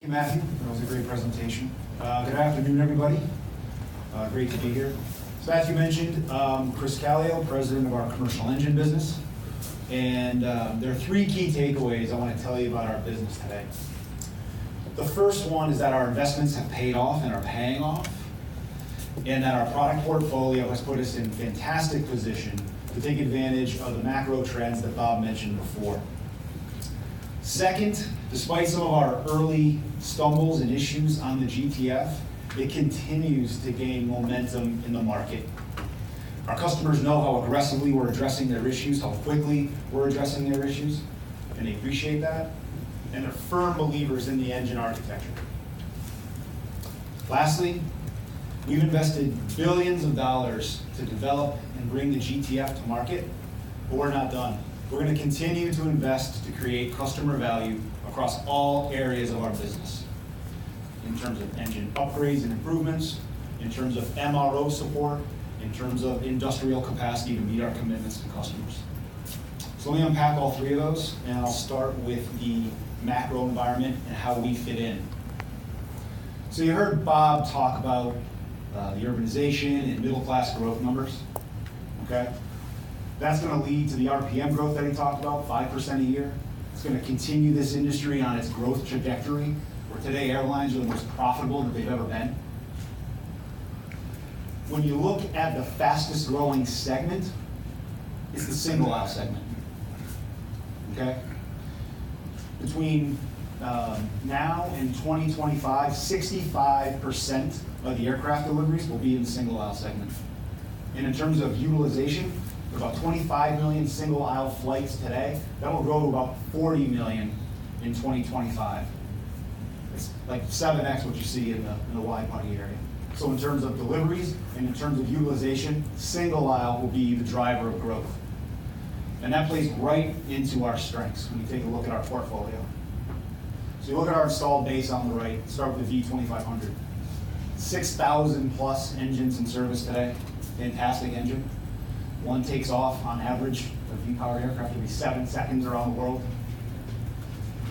Thank you, Matthew. That was a great presentation. Good afternoon, everybody. Great to be here. So as you mentioned, Chris Calio, president of our commercial engine business. And there are three key takeaways I want to tell you about our business today. The first one is that our investments have paid off and are paying off, and that our product portfolio has put us in fantastic position to take advantage of the macro trends that Bob mentioned before. Second, despite some of our early stumbles and issues on the GTF, it continues to gain momentum in the market. Our customers know how aggressively we're addressing their issues, how quickly we're addressing their issues, and they appreciate that, and they're firm believers in the engine architecture. Lastly, we've invested billions of dollars to develop and bring the GTF to market, but we're not done. We're going to continue to invest to create customer value across all areas of our business, in terms of engine upgrades and improvements, in terms of MRO support, in terms of industrial capacity to meet our commitments to customers. So let me unpack all three of those, and I'll start with the macro environment and how we fit in. So you heard Bob talk about the urbanization and middle class growth numbers, okay? That's going to lead to the RPM growth that he talked about, 5% a year. It's going to continue this industry on its growth trajectory, where today airlines are the most profitable that they've ever been. When you look at the fastest growing segment, it's the single aisle segment, okay? Between now and 2025, 65% of the aircraft deliveries will be in the single aisle segment. And in terms of utilization, about 25 million single aisle flights today. That will grow to about 40 million in 2025. It's like 7x what you see in the wide body area. So in terms of deliveries and in terms of utilization, single aisle will be the driver of growth. And that plays right into our strengths when you take a look at our portfolio. So you look at our installed base on the right, start with the V2500. 6,000 plus engines in service today, fantastic engine. One takes off on average, the V-powered aircraft will be 7 seconds around the world.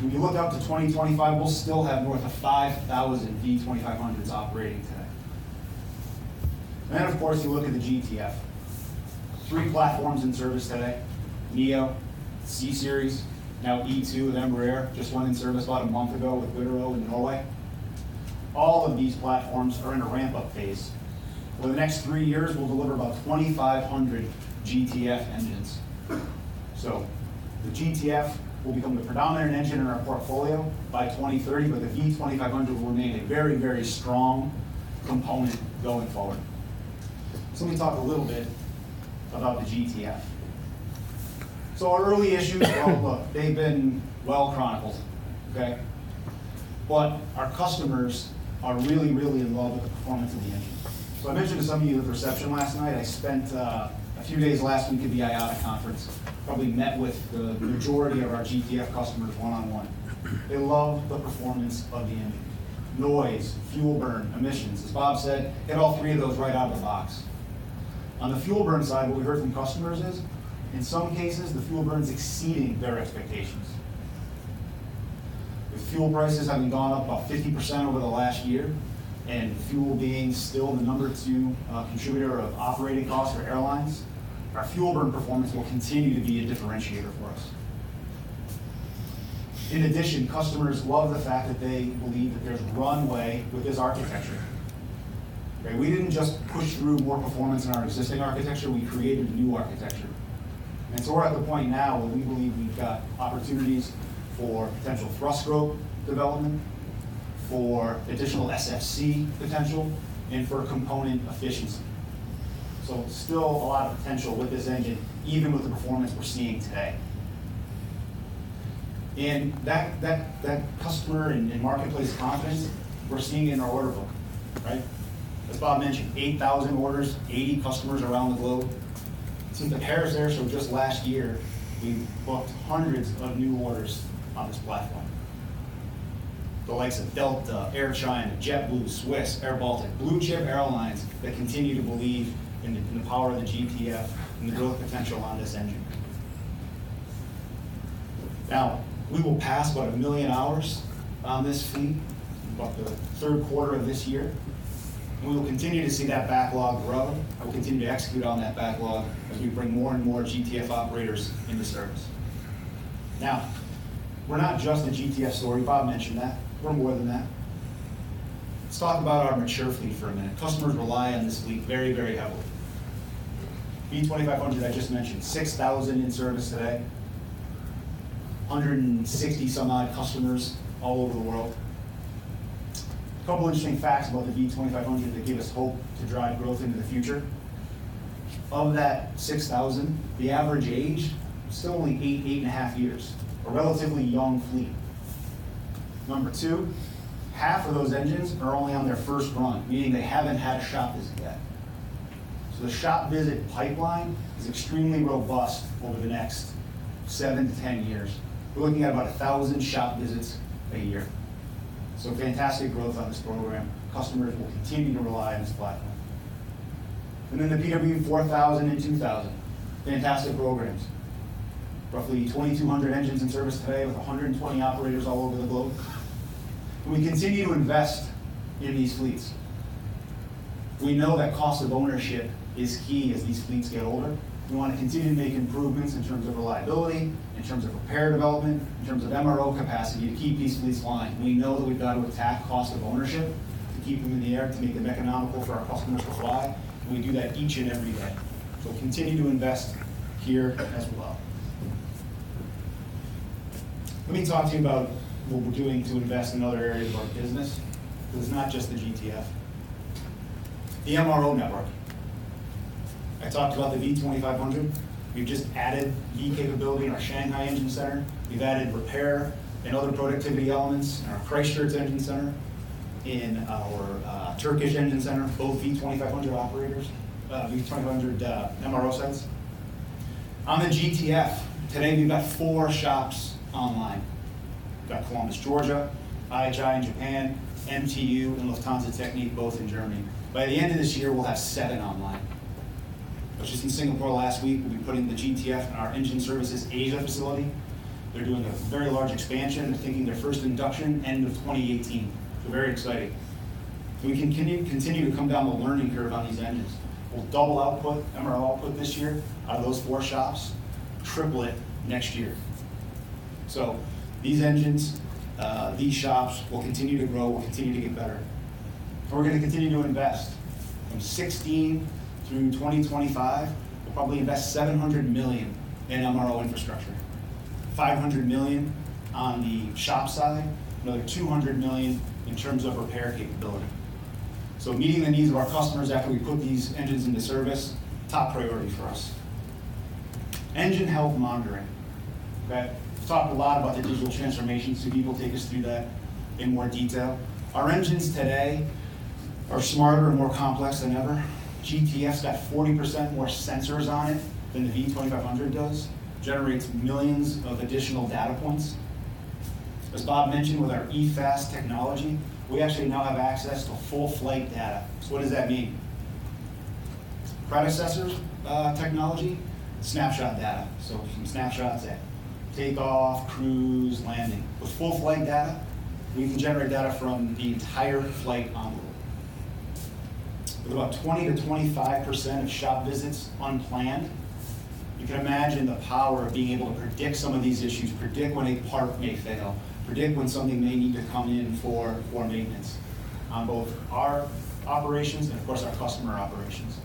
When you look out to 2025, we'll still have north of 5,000 V2500s operating today. And then of course you look at the GTF. 3 platforms in service today, Neo, C-Series, now E2 with Embraer, just went in service about a month ago with Widerøe in Norway. All of these platforms are in a ramp-up phase. Over the next 3 years, we'll deliver about 2,500 GTF engines. So the GTF will become the predominant engine in our portfolio by 2030, but the V2500 will remain a very, very strong component going forward. So let me talk a little bit about the GTF. So our early issues, well, look, they've been well chronicled, okay? But our customers are really, really in love with the performance of the engine. So I mentioned to some of you at the reception last night, I spent a few days last week at the IATA conference, probably met with the majority of our GTF customers one-on-one. They love the performance of the engine. Noise, fuel burn, emissions. As Bob said, hit all three of those right out of the box. On the fuel burn side, what we heard from customers is, in some cases, the fuel burn's exceeding their expectations. With fuel prices having gone up about 50% over the last year, and fuel being still the number 2 contributor of operating costs for airlines, our fuel burn performance will continue to be a differentiator for us. In addition, customers love the fact that they believe that there's runway with this architecture. Okay, we didn't just push through more performance in our existing architecture, we created a new architecture. And so we're at the point now where we believe we've got opportunities for potential thrust stroke development, for additional SFC potential, and for component efficiency. So still a lot of potential with this engine, even with the performance we're seeing today. And that customer and marketplace confidence, we're seeing in our order book, right? As Bob mentioned, 8,000 orders, 80 customers around the globe. Since the Paris Air Show just last year, we booked hundreds of new orders on this platform. The likes of Delta, Air China, JetBlue, Swiss, Air Baltic, blue chip airlines that continue to believe in the power of the GTF and the growth potential on this engine. Now, we will pass about 1 million hours on this fleet about the third quarter of this year. And we will continue to see that backlog grow. I will continue to execute on that backlog as we bring more and more GTF operators into service. Now, we're not just a GTF story. Bob mentioned that. We're more than that. Let's talk about our mature fleet for a minute. Customers rely on this fleet very, very heavily. V2500, I just mentioned, 6,000 in service today, 160 some odd customers all over the world. A couple interesting facts about the V2500 that give us hope to drive growth into the future. Of that 6,000, the average age is still only 8.5 years, a relatively young fleet. Number two, half of those engines are only on their first run, meaning they haven't had a shop visit yet. So the shop visit pipeline is extremely robust over the next 7 to 10 years. We're looking at about 1,000 shop visits a year. So fantastic growth on this program. Customers will continue to rely on this platform. And then the PW 4000 and 2000, fantastic programs. Roughly 2,200 engines in service today with 120 operators all over the globe. And we continue to invest in these fleets. We know that cost of ownership is key as these fleets get older. We want to continue to make improvements in terms of reliability, in terms of repair development, in terms of MRO capacity to keep these fleets flying. We know that we've got to attack cost of ownership to keep them in the air, to make them economical for our customers to fly. And we do that each and every day. So we'll continue to invest here as well. Let me talk to you about what we're doing to invest in other areas of our business, because it's not just the GTF. The MRO network. I talked about the V2500. We've just added V capability in our Shanghai Engine Center. We've added repair and other productivity elements in our Christchurch Engine Center, in our Turkish Engine Center, both V2500 operators, V2500 MRO sites. On the GTF, today we've got 4 shops online. We've got Columbus, Georgia, IHI in Japan, MTU and Lufthansa Technik, both in Germany. By the end of this year, we'll have 7 online. I was just in Singapore last week. We'll be putting the GTF in our Engine Services Asia facility. They're doing a very large expansion. They're thinking their first induction end of 2018. So very exciting. We can continue to come down the learning curve on these engines. We'll double output, MRO output this year out of those 4 shops, triple it next year. So these engines, these shops will continue to grow, will continue to get better. And we're going to continue to invest. From 16 through 2025, we'll probably invest $700 million in MRO infrastructure. $500 million on the shop side, another $200 million in terms of repair capability. So meeting the needs of our customers after we put these engines into service, top priority for us. Engine health monitoring. Okay? We've talked a lot about the digital transformation. Steve will take us through that in more detail. Our engines today are smarter and more complex than ever. GTF's got 40% more sensors on it than the V2500 does. Generates millions of additional data points. As Bob mentioned, with our eFast technology, we actually now have access to full flight data. So what does that mean? Predecessors technology, snapshot data. So some snapshots at takeoff, cruise, landing. With full flight data, we can generate data from the entire flight envelope. With about 20 to 25% of shop visits unplanned, you can imagine the power of being able to predict some of these issues, predict when a part may fail, predict when something may need to come in for maintenance on both our operations and, of course, our customer operations.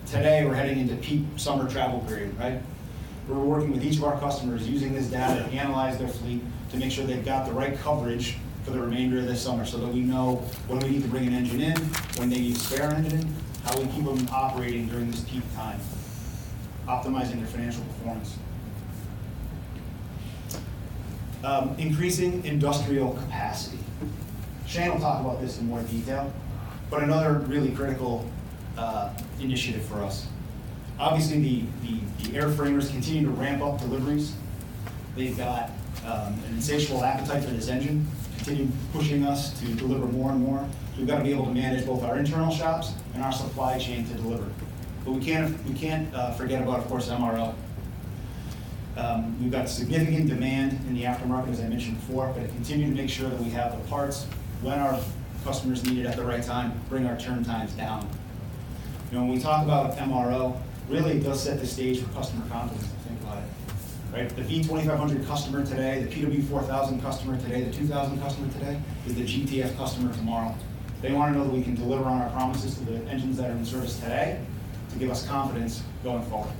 Today, we're heading into peak summer travel period, right? We're working with each of our customers using this data to analyze their fleet to make sure they've got the right coverage for the remainder of this summer so that we know when we need to bring an engine in, when they need a spare engine, how we keep them operating during this peak time, optimizing their financial performance. Increasing industrial capacity. Shane will talk about this in more detail, but another really critical initiative for us. Obviously, the airframers continue to ramp up deliveries. They've got an insatiable appetite for this engine, continue pushing us to deliver more and more. So we've got to be able to manage both our internal shops and our supply chain to deliver. But we can't forget about, of course, MRO. We've got significant demand in the aftermarket, as I mentioned before, but to continue to make sure that we have the parts when our customers need it at the right time, bring our turn times down. When we talk about MRO, really it does set the stage for customer confidence, if you think about it. Right? The V2500 customer today, the PW4000 customer today, the 2000 customer today is the GTF customer tomorrow. They want to know that we can deliver on our promises to the engines that are in service today to give us confidence going forward.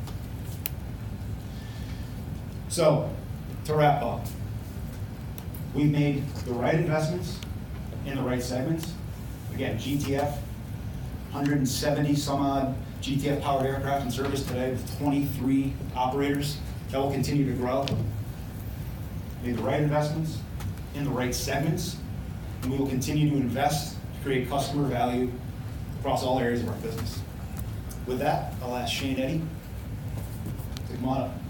So, to wrap up, we've made the right investments in the right segments. Again, GTF, 170 some odd GTF powered aircraft in service today with 23 operators. That will continue to grow. Made the right investments in the right segments, and we will continue to invest to create customer value across all areas of our business. With that, I'll ask Shane Eddy to come on up.